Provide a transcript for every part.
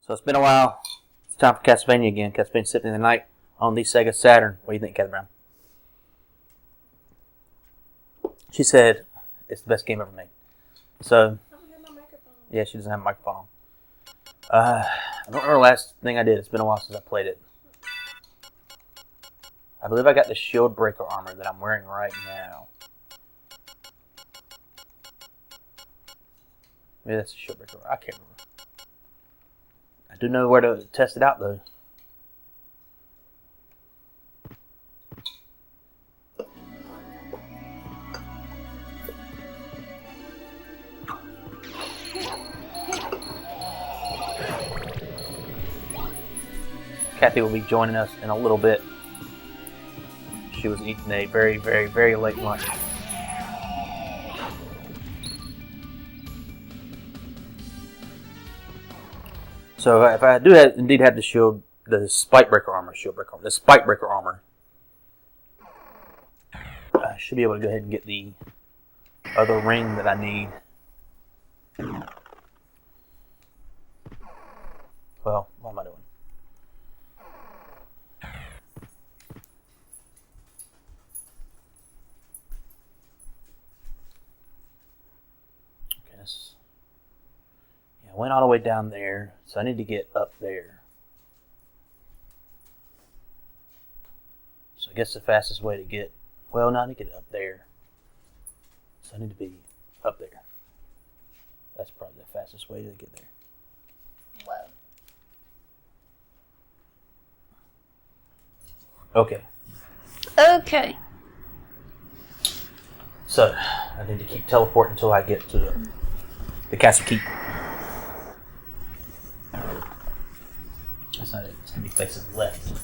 So it's been a while. It's time for Castlevania again. Castlevania Symphony of the Night on the Sega Saturn. What do you think, Cathy Brown? She said it's the best game ever made. So, yeah, she doesn't have a microphone. I don't remember the last thing I did. It's been a while since I played it. I believe I got the shield breaker armor that I'm wearing right now. Maybe that's the shield breaker. I can't remember. I do know where to test it out, though. Cathy will be joining us in a little bit. She was eating a very, very, very late lunch. So if I do indeed have the spike breaker armor, the spike breaker armor, I should be able to go ahead and get the other ring that I need. Well, what am I doing? I went all the way down there, so I need to get up there. So I guess the fastest way to get... Well, no, I need to get up there. So I need to be up there. That's probably the fastest way to get there. Whoa. Okay. Okay. So, I need to keep teleporting until I get to the castle keep. That's not it. It's going to be facing left.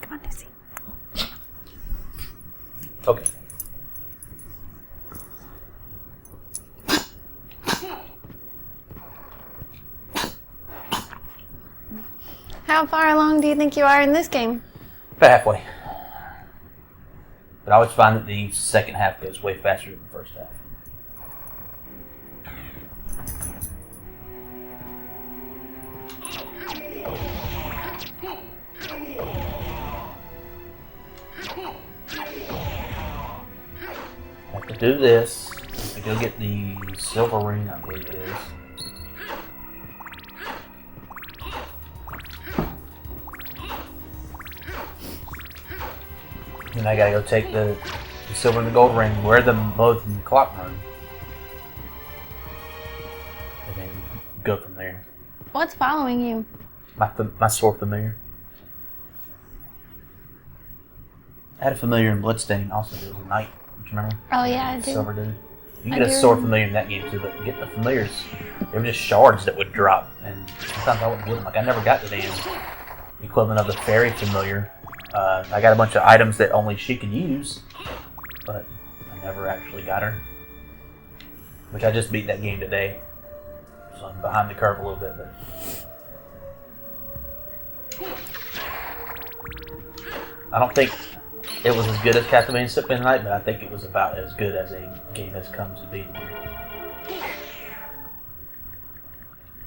Come on, Nancy. Okay. How far along do you think you are in this game? About halfway. But I always find that the second half goes way faster than the first half. I have to do this to go get the silver ring, I believe it is. Then I gotta go take the silver and the gold ring, wear them both in the clock room, and then go from there. What's following you? My sword familiar. I had a familiar in Bloodstain also. There was a knight. Do you remember? Oh yeah, I do. Silver dude. You can get a sword familiar in that game too, but getting the familiars, they were just shards that would drop, and sometimes I wouldn't get them. Like I never got the damn equivalent of the fairy familiar. I got a bunch of items that only she could use, but I never actually got her. Which I just beat that game today, so I'm behind the curve a little bit. But I don't think it was as good as Castlevania Symphony of the Night, but I think it was about as good as a game has come to be.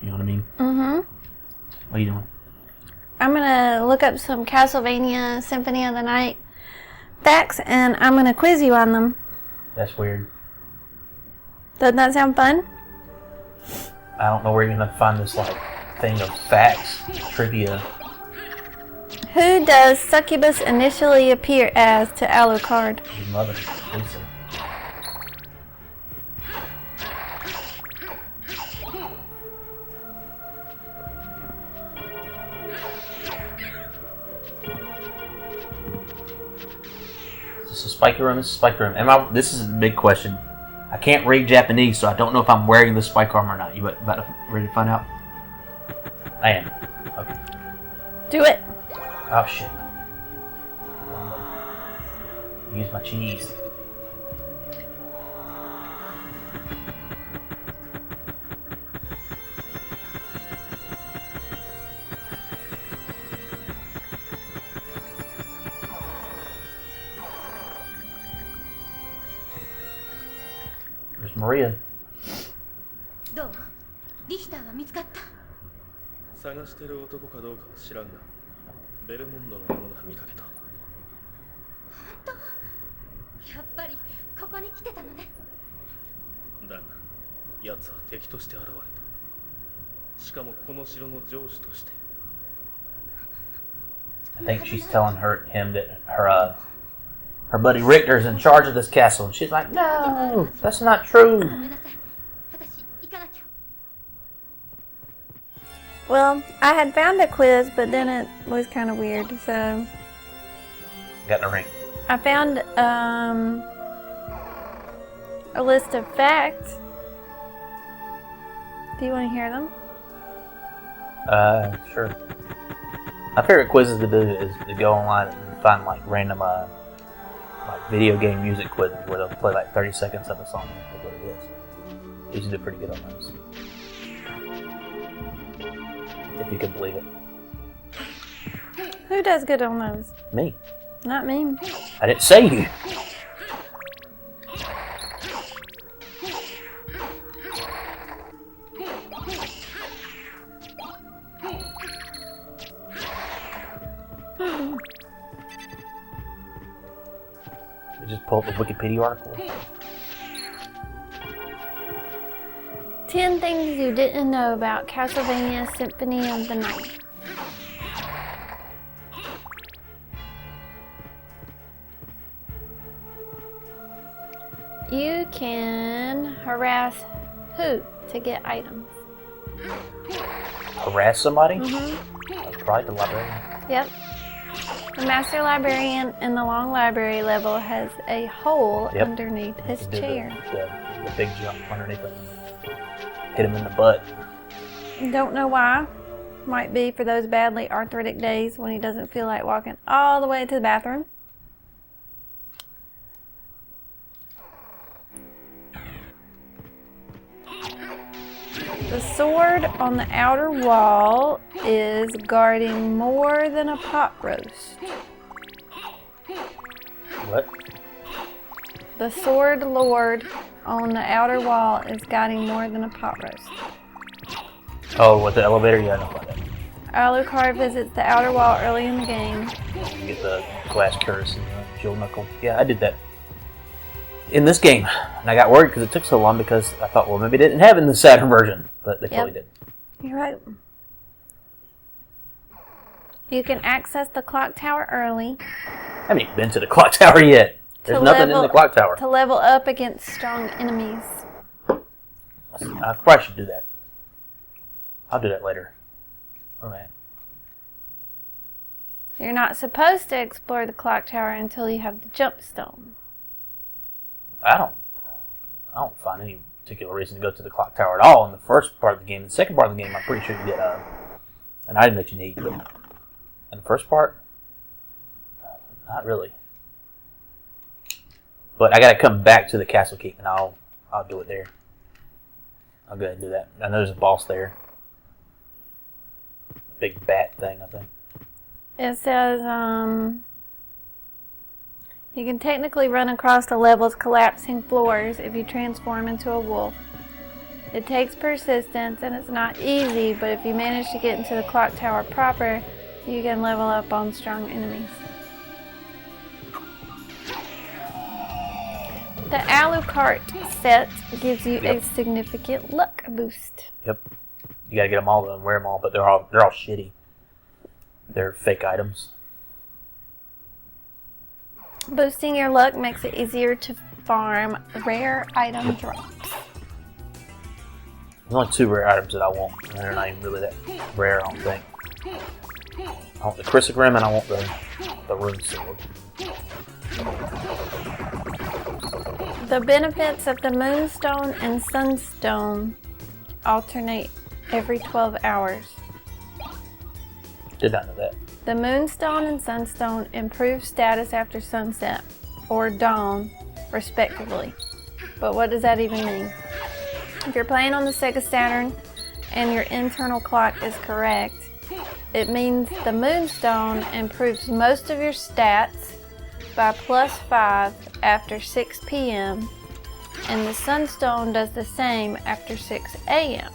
You know what I mean? Mm-hmm. What are you doing? I'm gonna look up some Castlevania Symphony of the Night facts, and I'm gonna quiz you on them. That's weird. Doesn't that sound fun? I don't know where you're gonna find this like thing of facts, trivia. Who does Succubus initially appear as to Alucard? Your mother, Lisa. Is this a spiky room? This is a spiky room. This is a big question. I can't read Japanese, so I don't know if I'm wearing the spike armor or not. You ready to find out? I am. Okay. Do it. Oh shit. Use my cheese. There's Maria. どう？リヒターは見つかった？探してる男かどうかは知らんが、ベルモンドのものが見かけた。本当？やっぱりここに来てたのね。だが、奴は敵として現れた。しかもこの城の城主として。I think she's telling him that her buddy Richter's in charge of this castle, and she's like, no, that's not true. ごめんなさい。私行かなきゃ。 Well, I had found a quiz, but then it was kind of weird, so Got in the ring. I found a list of facts. Do you want to hear them? Sure. My favorite quizzes to do is to go online and find like random like video game music quizzes where they'll play like 30 seconds of a song and pick what it is. Usually do pretty good on those. If you can believe it. Who does good on those? Me. Not me. I didn't say you. You just pull up the Wikipedia article. 10 things you didn't know about Castlevania Symphony of the Night. You can harass who to get items? Harass somebody? Mm-hmm. Probably the librarian. Yep. The Master Librarian in the Long Library level has a hole Yep. underneath his You can do chair. the big jump underneath him. Hit him in the butt. Don't know why. Might be for those badly arthritic days when he doesn't feel like walking all the way to the bathroom. The sword on the outer wall is guarding more than a pot roast. What? The sword lord on the outer wall is guarding more than a pot roast. Oh, with the elevator? Yeah, I know about that. Alucard visits the outer wall early in the game. You get the glass curse and the jewel knuckle. Yeah, I did that in this game. And I got worried because it took so long because I thought, well, maybe they didn't have it in the Saturn version. But they totally did. You're right. You can access the clock tower early. I haven't even been to the clock tower yet. There's nothing in the clock tower. To level up against strong enemies. I probably should do that. I'll do that later. Oh, man. You're not supposed to explore the clock tower until you have the jump stone. I don't find any particular reason to go to the clock tower at all in the first part of the game. In the second part of the game, I'm pretty sure you get an item that you need. But in the first part, not really. But I gotta come back to the castle keep, and I'll do it there. I'll go ahead and do that. I know there's a boss there. A big bat thing, I think. It says, you can technically run across the level's collapsing floors if you transform into a wolf. It takes persistence and it's not easy, but if you manage to get into the clock tower proper, you can level up on strong enemies. The Alucard set gives you a significant luck boost. Yep. You gotta get them all and wear them all, but they're all shitty. They're fake items. Boosting your luck makes it easier to farm rare item drops. There's only 2 rare items that I want, and they're not even really that rare, I don't think. I want the Chrysogrim and I want the Rune Sword. The benefits of the Moonstone and Sunstone alternate every 12 hours. Did not know that. The Moonstone and Sunstone improve status after sunset or dawn, respectively. But what does that even mean? If you're playing on the Sega Saturn and your internal clock is correct, it means the Moonstone improves most of your stats by +5 after 6 p.m. and the Sunstone does the same after 6 a.m.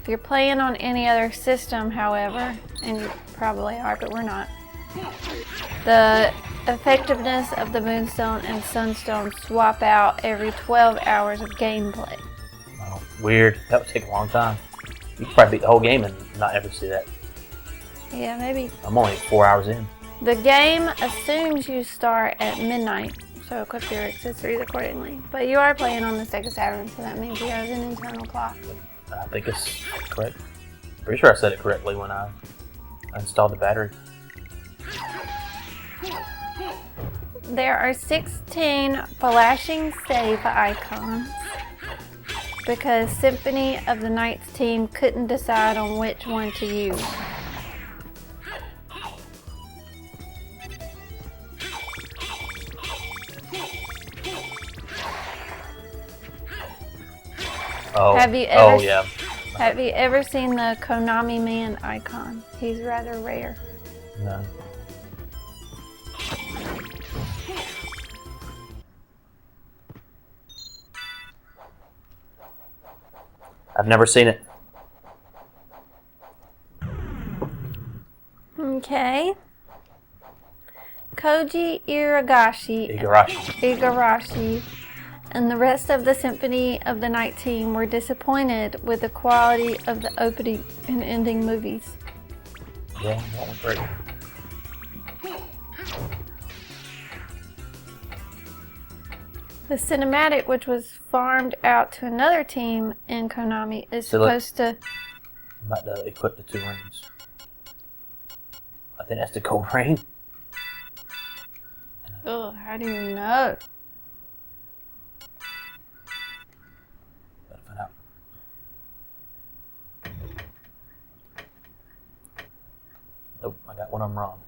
If you're playing on any other system, however, and you probably are, but we're not, the effectiveness of the Moonstone and Sunstone swap out every 12 hours of gameplay. Oh, weird. That would take a long time. You could probably beat the whole game and not ever see that. Yeah, maybe. I'm only 4 hours in. The game assumes you start at midnight, so equip your accessories accordingly. But you are playing on the Sega Saturn, so that means you have an internal clock. I think it's correct. Pretty sure I said it correctly when I installed the battery. There are 16 flashing save icons because Symphony of the Night's team couldn't decide on which one to use. Oh, Have you ever, oh yeah. Have you ever seen the Konami Man icon? He's rather rare. No. I've never seen it. Okay. Koji Igarashi and the rest of the Symphony of the Night team were disappointed with the quality of the opening and ending movies. Yeah, that was great. The cinematic, which was farmed out to another team in Konami, is supposed to... I'm about to equip the 2 rings. I think that's the cold ring. Oh, how do you know? Gotta find out. Nope, I got one of them wrong.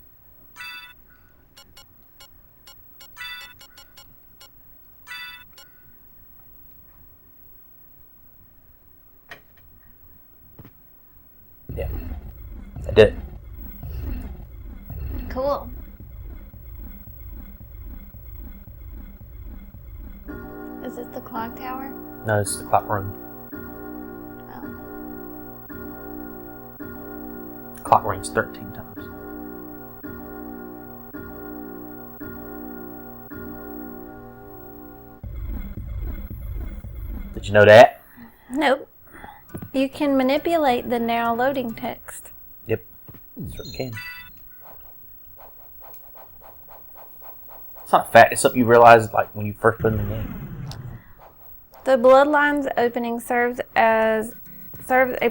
Yeah, I did it. Cool. Is this the clock tower? No, this is the clock room. Oh. Clock rings 13 times. Did you know that? Nope. You can manipulate the now loading text. Yep, certainly can. It's not a fact, it's something you realize like when you first put in the game. The Bloodlines opening serves a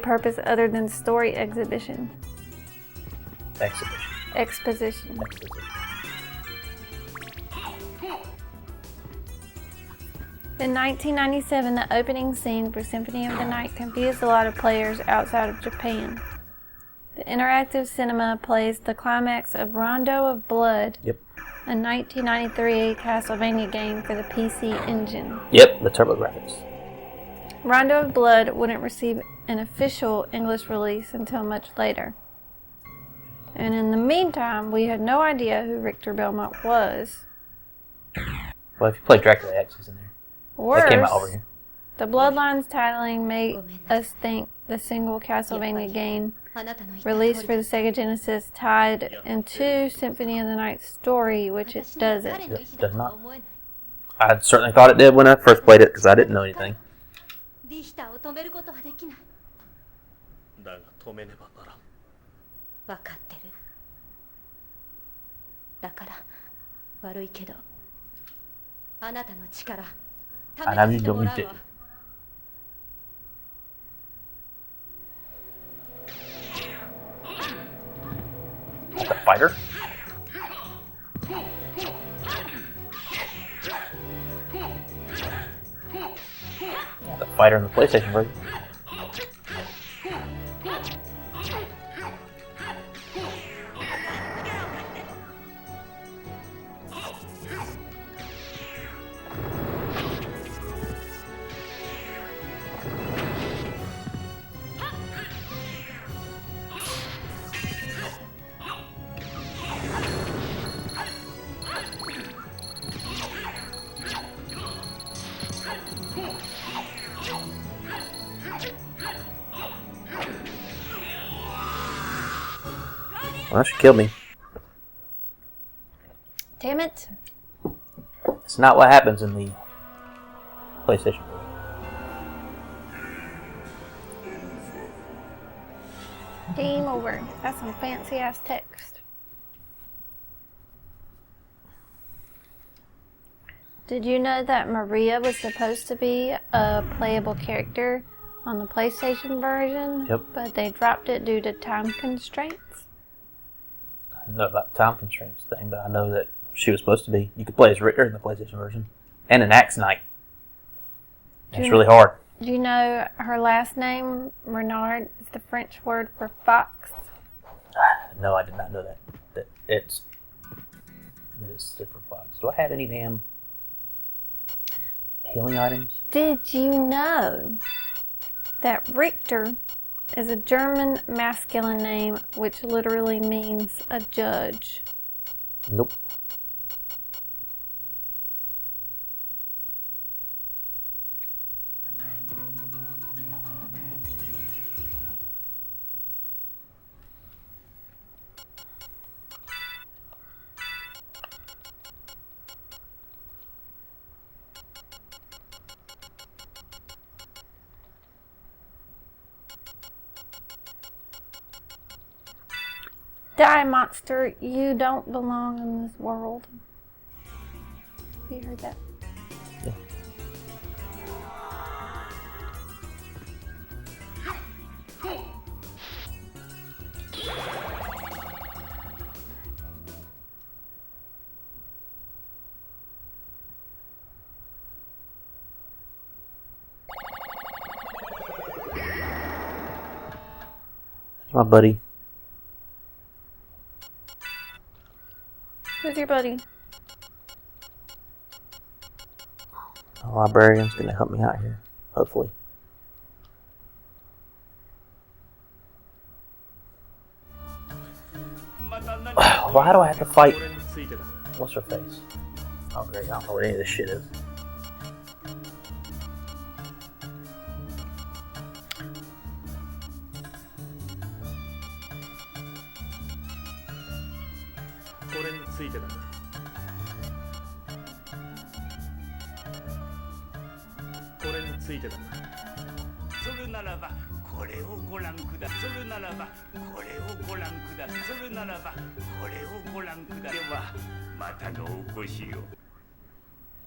purpose other than story exposition. Exposition. In 1997, the opening scene for Symphony of the Night confused a lot of players outside of Japan. The interactive cinema plays the climax of Rondo of Blood, Yep. a 1993 Castlevania game for the PC Engine. Yep, the TurboGrafx. Rondo of Blood wouldn't receive an official English release until much later. And in the meantime, we had no idea who Richter Belmont was. Well, if you play Dracula X, he's in there. Worse, That came out over here. the Bloodlines titling made us think the single Castlevania game released for the Sega Genesis tied into Symphony of the Night story, which it doesn't. It does not. I certainly thought it did when I first played it because I didn't know anything. リシターを止めることはできない。だが止めねばならん。分かってる。だから悪いけど、あなたの力試してもらうわ。The fighter? The fighter in the PlayStation version. Well, she killed me. Damn it. It's not what happens in the PlayStation version. Game over. That's some fancy ass text. Did you know that Maria was supposed to be a playable character on the PlayStation version? Yep. But they dropped it due to time constraints? I don't know about the time constraints thing, but I know that she was supposed to be. You could play as Richter in the PlayStation version. And an Axe Knight. It's really hard. Do you know her last name, Renard, is the French word for fox? No, I did not know that. That it's different fox. Do I have any damn healing items? Did you know that Richter is a German masculine name which literally means a judge? Nope. Die, monster, you don't belong in this world. Have you heard that? Yeah. That's my buddy. Who's your buddy? The librarian's gonna help me out here, hopefully. Why do I have to fight? What's her face? Oh great, I don't know what any of this shit is.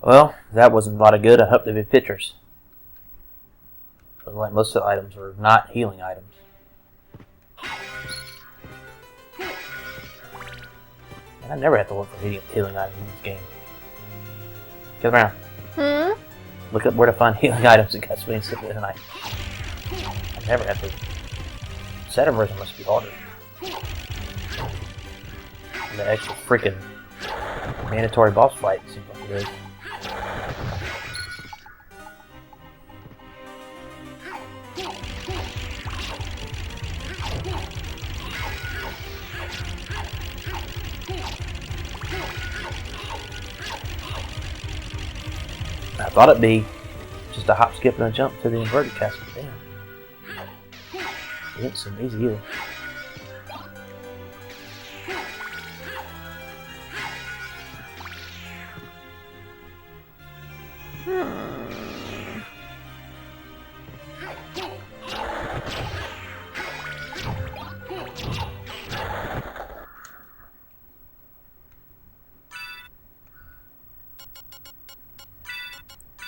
Well, that wasn't a lot of good. I hope they be pictures. But like most of the items are not healing items. And I never have to look for healing items in this game. Get around. Look up where to find healing items in Castlevania Symphony of the Night. I never have to. Saturn version must be harder. And the extra freaking mandatory boss fight seems like it is. I thought it'd be just a hop, skip, and a jump to the inverted castle. Damn. It didn't seem easy either.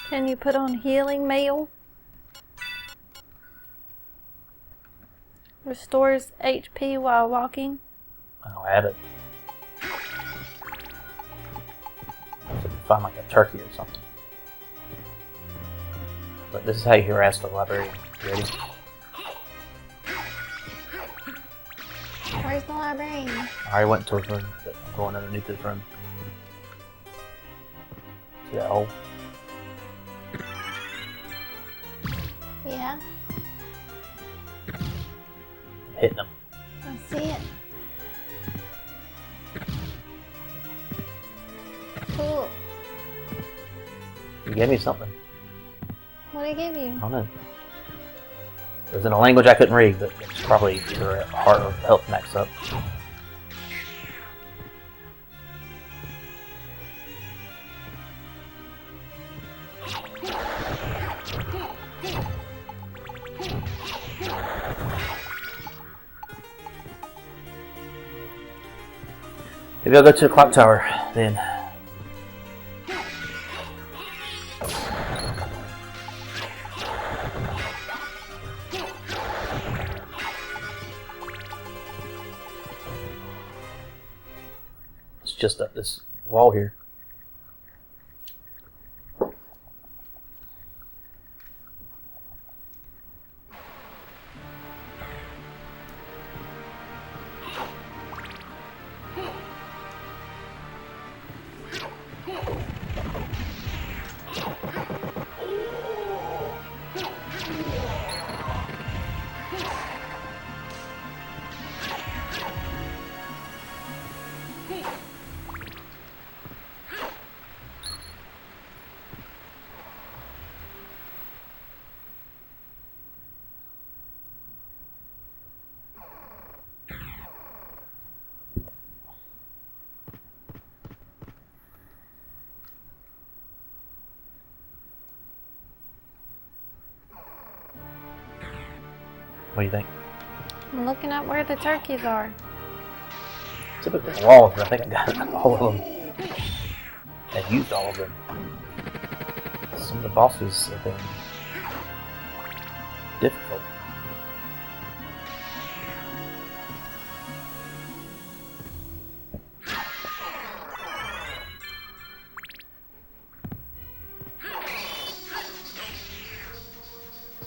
Can you put on healing mail? Restores HP while walking. I don't have it. I should find like a turkey or something. But this is how you harass the librarian. You ready? Where's the librarian? I already went towards her, but I'm going underneath this room. See that hole? Yeah, I'm hitting them. I see it. Cool. You gave me something. What did he give you? I don't know. It was in a language I couldn't read, but it's probably either a heart or health max up. Maybe I'll go to the clock tower then. It's just up this wall here. What do you think? I'm looking up where the turkeys are. Typically walls, but I think I got all of them. I used all of them. Some of the bosses have been difficult.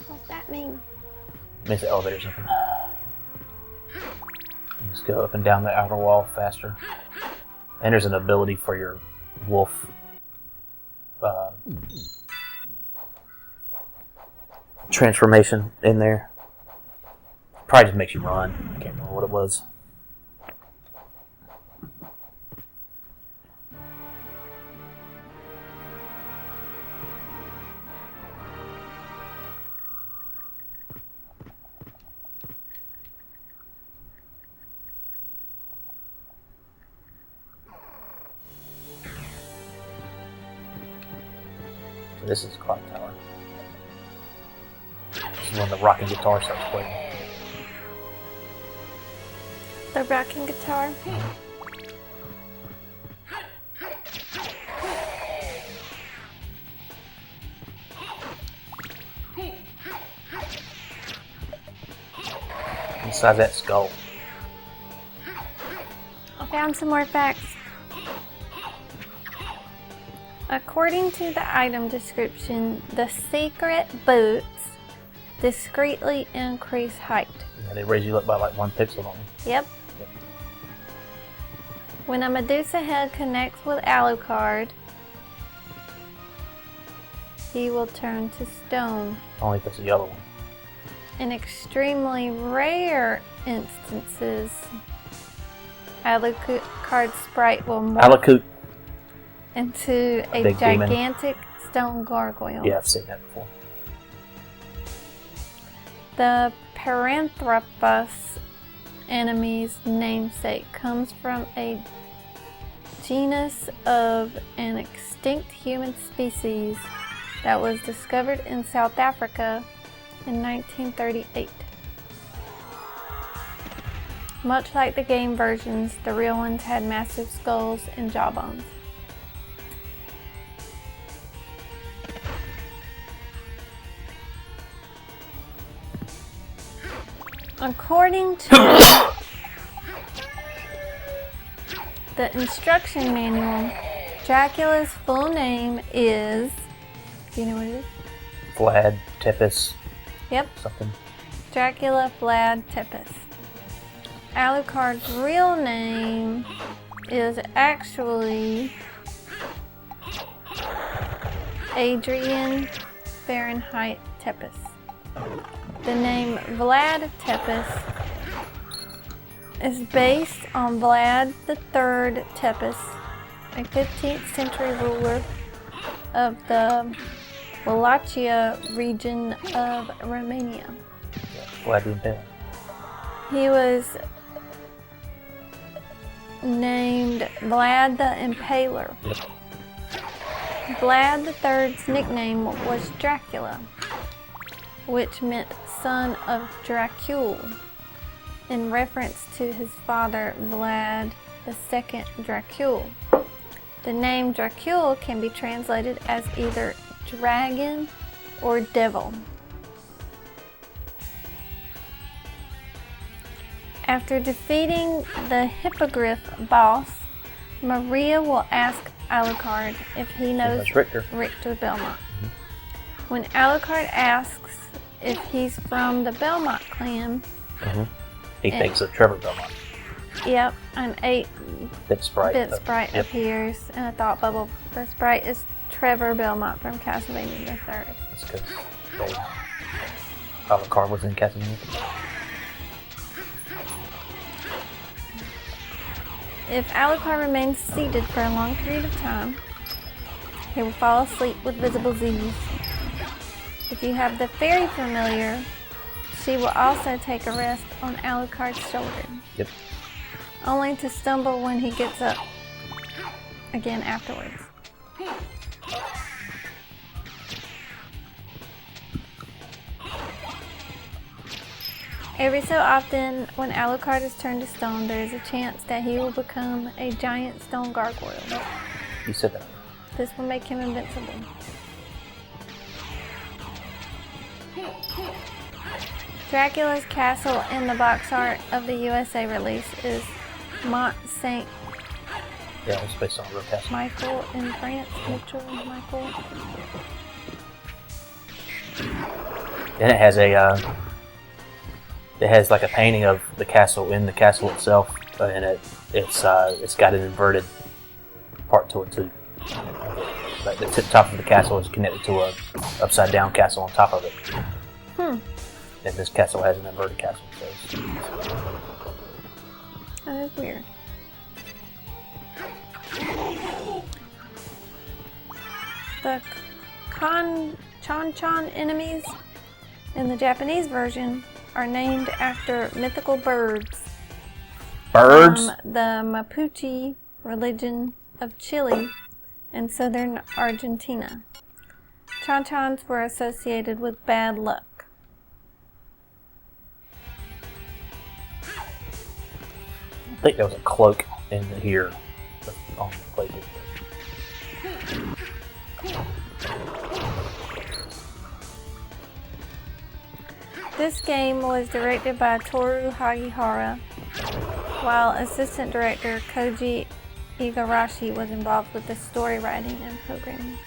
What's that mean? Makes the elevators open. You just go up and down the outer wall faster. And there's an ability for your wolf transformation in there. Probably just makes you run. I can't remember what it was. So this is Clock Tower. This is when the rocking guitar starts playing. The rocking guitar? Besides that skull. I found some more facts. According to the item description, the secret boots discreetly increase height. Yeah, they raise you up by like 1 pixel on them. Yep. When a Medusa head connects with Alucard, he will turn to stone. Only if it's a yellow one. In extremely rare instances, Alucard's sprite will morph Alacoot. into a Big demon. gigantic stone gargoyle. Yeah, I've seen that before. The Paranthropus enemy's namesake comes from a genus of an extinct human species that was discovered in South Africa in 1938. Much like the game versions, the real ones had massive skulls and jawbones. According to the instruction manual, Dracula's full name is... Do you know what it is? Vlad Tepes. Yep, Something. Dracula Vlad Tepes. Alucard's real name is actually Adrian Fahrenheit Tepes. The name Vlad Tepes is based on Vlad III Tepes, a 15th century ruler of the Wallachia region of Romania. Vlad the Impaler. He was named Vlad the Impaler. Yep. Vlad III's nickname was Dracula, which meant son of Dracul, in reference to his father Vlad II Dracul. The name Dracul can be translated as either dragon or devil. After defeating the Hippogriff boss, Maria will ask Alucard if he knows Richter Belmont. When Alucard asks if he's from the Belmont clan, he thinks of Trevor Belmont. Yep, an 8-bit sprite appears in a thought bubble. The sprite is Trevor Belmont from Castlevania the Third. That's because Alucard was in Castlevania. If Alucard remains seated for a long period of time, he will fall asleep with visible Z's. If you have the fairy familiar, she will also take a rest on Alucard's shoulder. Yep. Only to stumble when he gets up again afterwards. Every so often, when Alucard is turned to stone, there is a chance that he will become a giant stone gargoyle. You said that. This will make him invincible. Dracula's castle in the box art of the USA release is Mont Saint Yeah, it's based on a real castle. Michael in France. Mitchell Michael. Then it has it has like a painting of the castle in the castle itself, and it's got an inverted part to it too. Like the top of the castle is connected to a upside down castle on top of it. And this castle has an inverted castle. So That is weird. The Chan enemies in the Japanese version are named after mythical birds. birds. The Mapuche religion of Chile and southern Argentina. Chan-chans were associated with bad luck. I think there was a cloak in here on the plate. This game was directed by Toru Hagihara, while assistant director Koji Igarashi was involved with the story writing and programming.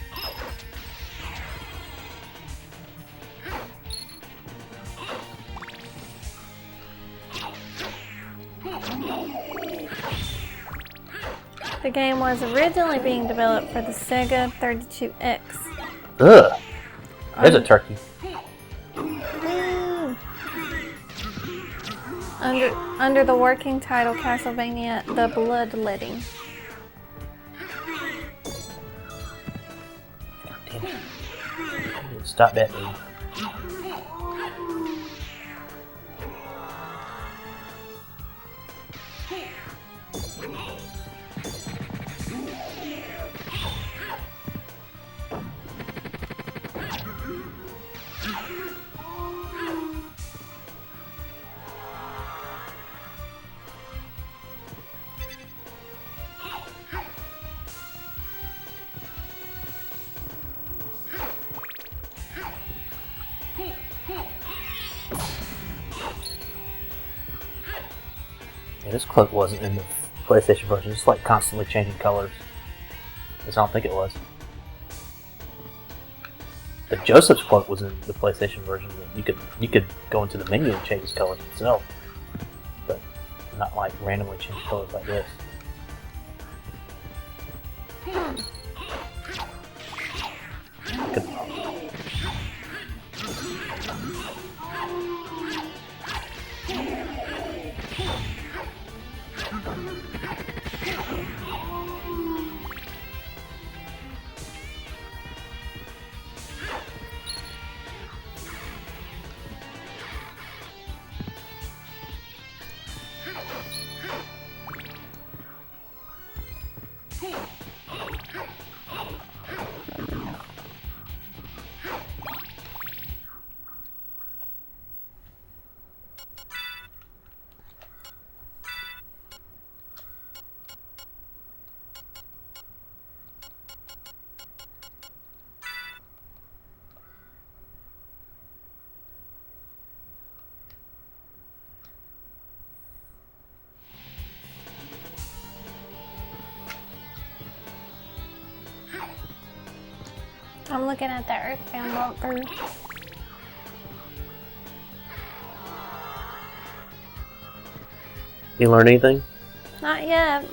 The game was originally being developed for the Sega 32X. Ugh! There's a turkey. Under the working title Castlevania: The Bloodletting. Damn it. Stop that move. Yeah, this cloak wasn't in the PlayStation version. It's like constantly changing colors. I don't think it was. The Joseph's cloak was in the PlayStation version. You could go into the menu and change its colors itself, but not like randomly change colors like this. Good. I'm looking at that Earthbound walkthrough. You learn anything? Not yet.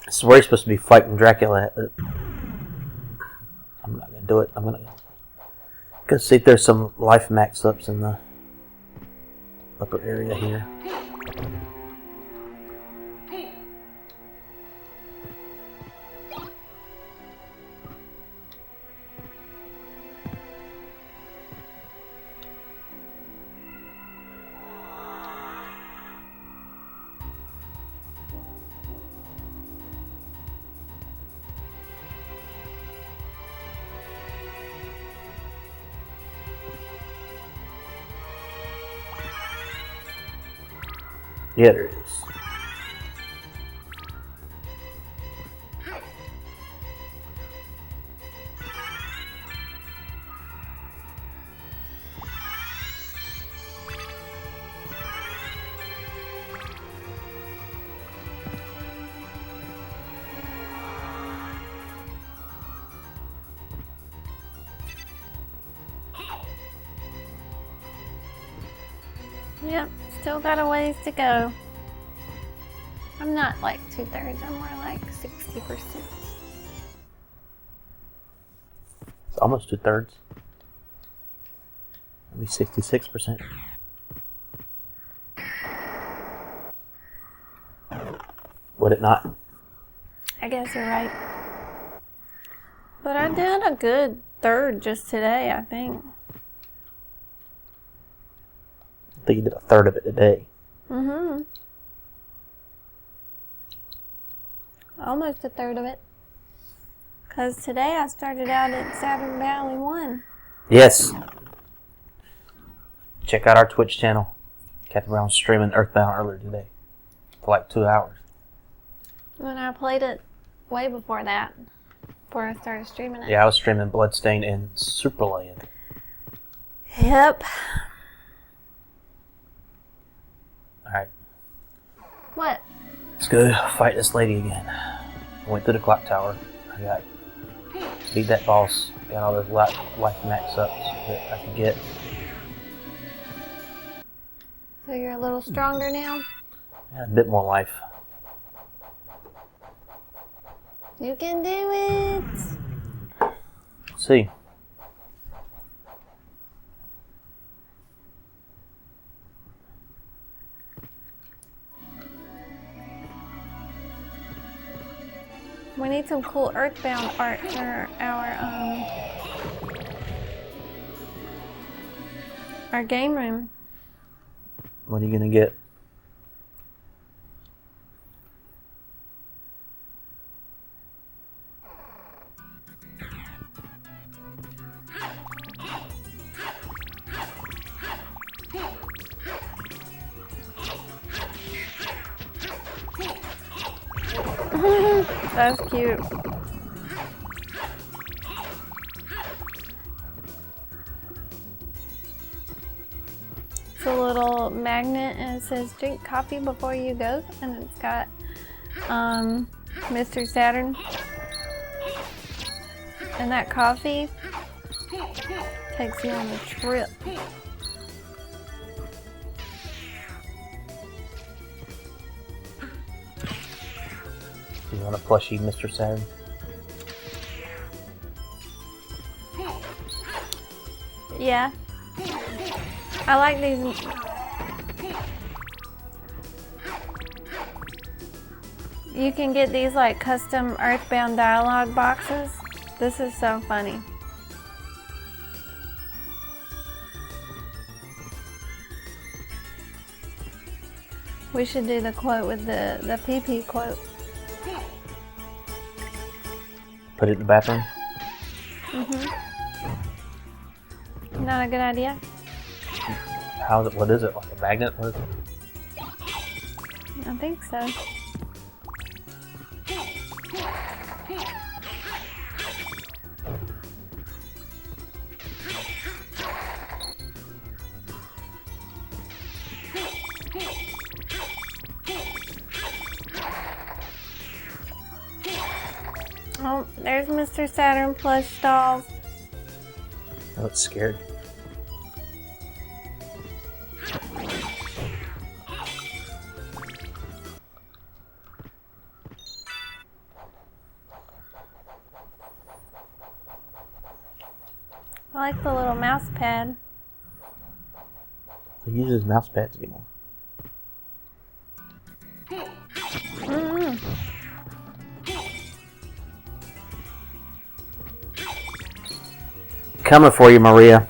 This is where you're supposed to be fighting Dracula at, but I'm not gonna do it. I'm gonna see if there's some life max ups in the upper area here. Yeah, there is. Yep, still got a ways to go. I'm not like 2/3, I'm more like 60%. It's almost 2/3. Maybe 66%. Would it not? I guess you're right. But I did a good third just today, I think. I think you did a third of it today. Mm-hmm. Almost a third of it. Because today I started out at Saturn Valley 1. Yes. Check out our Twitch channel. Captain Brown streaming Earthbound earlier today for like 2 hours. And I played it way before that. Before I started streaming it. Yeah, I was streaming Bloodstain and Superland. Yep. Alright. What? Let's go fight this lady again. I went through the clock tower. I got beat that boss. Got all those life max ups that I could get. So you're a little stronger now? Yeah, a bit more life. You can do it! Let's see. We need some cool Earthbound art for our game room. What are you gonna get? That's cute. It's a little little magnet and it says drink coffee before you go, and it's got Mr. Saturn. And that coffee takes you on a trip. You want a plushie, Mr. Saturn? Yeah. I like these. You can get these like custom Earthbound dialogue boxes. This is so funny. We should do the quote with the PP quote. Put it in the bathroom? Not a good idea? How is it? What is it? Like a magnet? What is it? I think so. Oh, there's Mr. Saturn plush dolls. I look scared. I like the little mouse pad. Who uses mouse pads anymore? Coming for you, Maria.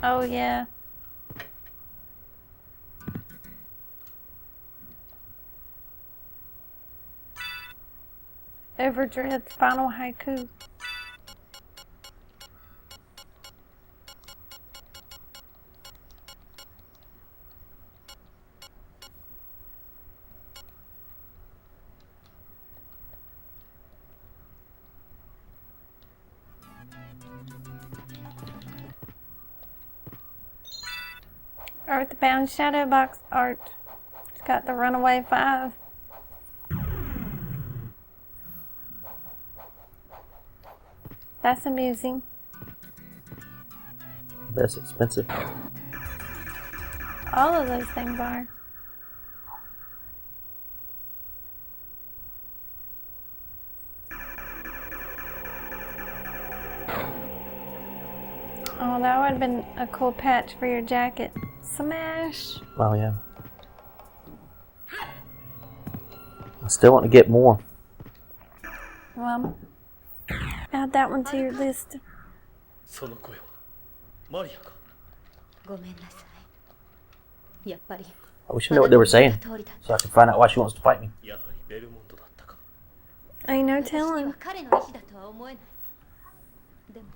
Oh yeah. Overdrift's final haiku. Earthbound shadow box art. It's got the Runaway 5. That's amusing. That's expensive. All of those things are. Oh, that would have been a cool patch for your jacket. Smash! Well, yeah. I still want to get more. Well, add that one to your list. その声はマリアか。ごめんなさい。やっぱり I wish I knew what they were saying, so I can find out why she wants to fight me. やはりベルモントだったか。 Ain't no 私には telling. 彼の意志だとは思えない。でも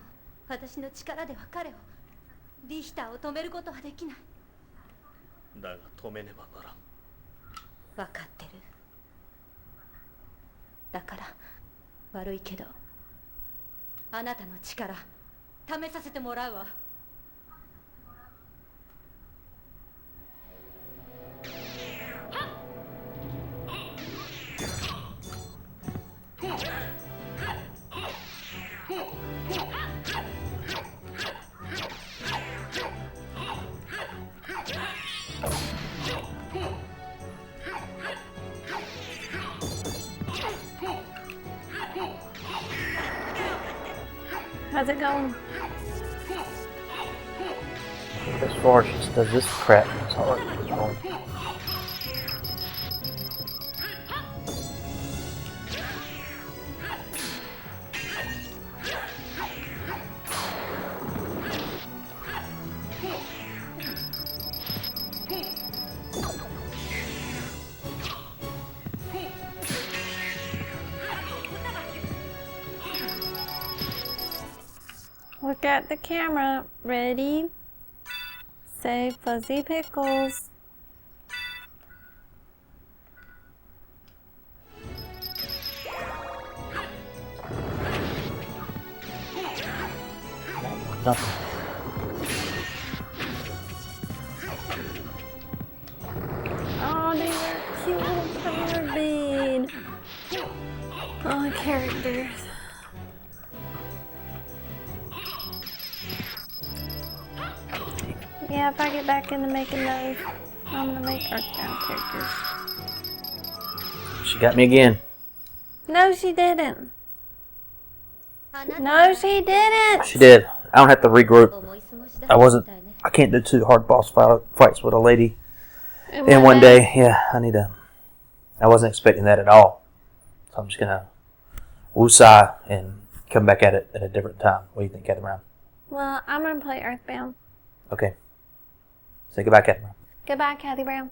私の力では彼をリヒターを止めることはできない。だが止めねばならん。分かってる。だから悪いけどあなたの力試させてもらうわ。How's it going? As far as she just does this crap, it's hard. It's wrong. Look at the camera. Ready? Say fuzzy pickles. nothing. Oh, these are cute little power bead. Oh, characters. Yeah, if I get back into making those, I'm gonna make Earthbound characters. She got me again. No, she didn't. No, she didn't. She did. I don't have to regroup. I can't do 2 hard boss fights with a lady in one day. Yeah, I wasn't expecting that at all. So I'm just gonna woosah and come back at it at a different time. What do you think, Cathy Brown? Well, I'm gonna play Earthbound. Okay. Say goodbye, Cathy Brown. Goodbye, Cathy Brown.